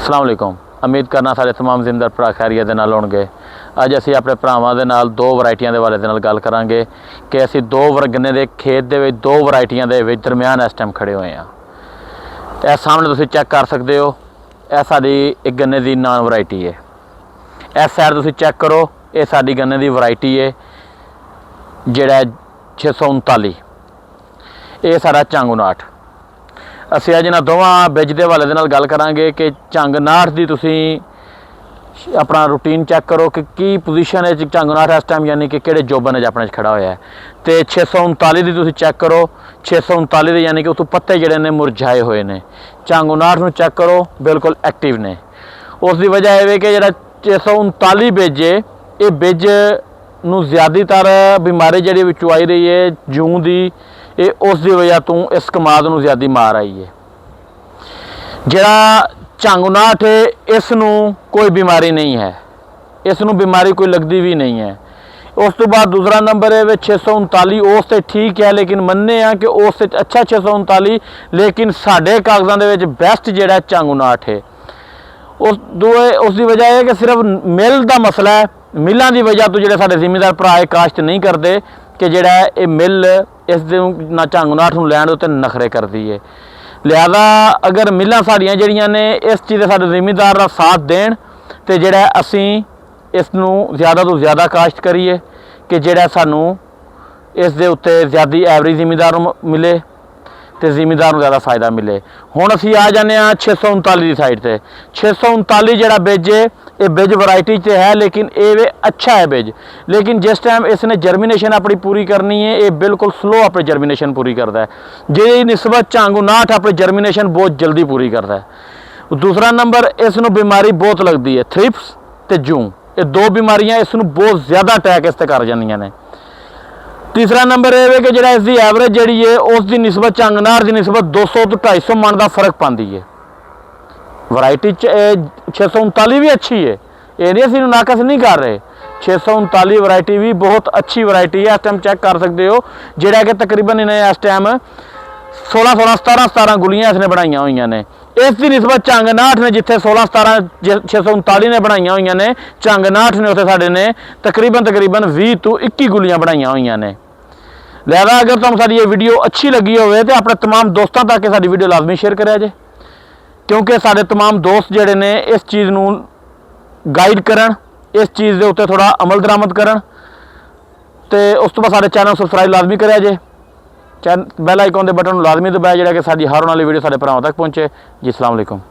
अस्सलाम वालेकुम। उम्मीद करना सारे तमाम जिंदर भरा खैरियत दे नाल होणगे। अज असीं अपने भरावां दे नाल दो वरायटियां दे बारे दे नाल गल करांगे कि असीं दो गन्ने दे खेत दे विच दो वरायटियां दे विच दरम्यान इस टाइम खड़े होए हां। इस सामने तुसीं चैक कर सकदे हो, यह साडी एक गन्ने दी नान वरायटी है। इस साइड तुसीं चैक करो, ये साडी गन्ने दी वरायटी है जिहड़ा 639, ये सारा झंग 59। ਅਸੀਂ ਅੱਜ ਇਹਨਾਂ ਦੋਵਾਂ ਬਿੱਜ ਦੇ ਹਵਾਲੇ ਦੇ ਨਾਲ ਗੱਲ ਕਰਾਂਗੇ ਕਿ ਝੰਗ 59 ਦੀ ਤੁਸੀਂ ਆਪਣਾ ਰੂਟੀਨ ਚੈੱਕ ਕਰੋ ਕਿ ਕੀ ਪੋਜੀਸ਼ਨ ਹੈ ਝੰਗ 59 ਇਸ ਟਾਈਮ, ਯਾਨੀ ਕਿ ਕਿਹੜੇ ਜੋਬਨ ਵਿੱਚ ਆਪਣੇ 'ਚ ਖੜਾ ਹੋਇਆ ਹੈ। ਤੇ 639 ਦੀ ਤੁਸੀਂ ਚੈੱਕ ਕਰੋ, 639 ਦੇ ਯਾਨੀ ਕਿ ਉਤੋਂ ਪੱਤੇ ਜਿਹੜੇ ਨੇ ਮੁਰਝਾਏ ਹੋਏ ਨੇ। ਝੰਗ 59 ਨੂੰ ਚੈੱਕ ਕਰੋ, ਬਿਲਕੁਲ ਐਕਟਿਵ ਨੇ। ਉਸ ਦੀ ਵਜ੍ਹਾ ਇਹ ਵੇ ਕਿ ਜਿਹੜਾ 639 ਬਿੱਜ ਹੈ, ਇਹ ਬਿੱਜ ਨੂੰ ਜ਼ਿਆਦਾਤਰ ਬਿਮਾਰੀ ਜਿਹੜੀ ਵਿੱਚੋਂ ਆਈ ਰਹੀ ਹੈ ਜੂੰ ਦੀ, ये उस दी वजह तो इस कमाद नूं ज़्यादा मार आई है। जिहड़ा झंग 59 है, इस नूं कोई बीमारी नहीं है, इस नूं बीमारी कोई लगती भी नहीं है। उस तो बाद दूसरा नंबर है 639, उस तो ठीक है, लेकिन मन्ने हैं कि उस अच्छा 639, लेकिन साढ़े कागज़ां दे विच बेस्ट जिहड़ा झंग 59 है। उसकी वजह है कि सिर्फ मिल का मसला है। मिलों की वजह तो जो साढ़े जिमीदार भरा काश्त नहीं करते कि जोड़ा ये मिल इस ना झंग 59 नूं लैण उत्ते नखरे करती है। लिहाजा अगर मिलां साड़ियां जिहड़ियां ने इस चीज़ साडे जिमीदार दा साथ देण ते जिहड़ा असीं इस नूं ज़्यादा तो ज़्यादा काश्त करिए कि जिहड़ा सानूं इस दे उत्ते ज़्यादा एवरेज जिमीदार नूं मिले तो जिमीदार नूं ज़्यादा फायदा मिले। हुण असीं आ जाने 639 की साइड से। 639 जिहड़ा बिज है, ये बिज वरायटी से है, लेकिन ये अच्छा है बिज। लेकिन जिस टाइम इसने जर्मीनेशन अपनी पूरी करनी है, ये बिल्कुल स्लो अपनी जर्मीनेशन पूरी करता है। जी निस्बत झंग 59 अपनी जर्मीनेशन बहुत जल्दी पूरी करता है। दूसरा नंबर, इसनूं बीमारी बहुत लगती है, थ्रिप्स ते जूं, ये दो बीमारियां इसनूं बहुत ज़्यादा अटैक इस ते कर जांदियां ने। तीसरा नंबर यह है कि जो इसकी एवरेज जी है उसकी निस्बत झंग 59 की निस्बत 200 तो 250 मन का फर्क पाती है। वरायटी 639 भी अच्छी है, ये नहीं असीं नाकस नहीं कर रहे। 639 वरायटी भी बहुत अच्छी वरायटी है। इस टाइम चेक कर सकते हो, जोड़ा कि तकरीबन इन्हें इस टाइम 16-17 गुलियां इसने बनाई हुई ने। इसकी निस्बत झंग 59 ने जिथे 16-17 639 ने बनाई हुई ने, झंग 59 ने उत्थे साडे ने तकरीबन 20 तो 21 गुलियां बनाई हुई ने। लिहाजा अगर तुम साडी ये वीडियो अच्छी लगी हो तो अपने तमाम दोस्तों तक साडी वीडियो लाजमी शेयर करा जे, क्योंकि साडे तमाम दोस्त जिहड़े ने इस चीज़ नूं गाइड करन, इस चीज़ के उत्ते थोड़ा अमल दरामद करन। तो उस तो बाद साडे चैनल सबसक्राइब लाजमी करा जे, बैल आइकॉन के बटन लाजमी दबाया, जिहड़ा कि साडी हर आने वाली वीडियो साडे भरावां तक पहुँचे। जी अस्सलाम वालेकुम।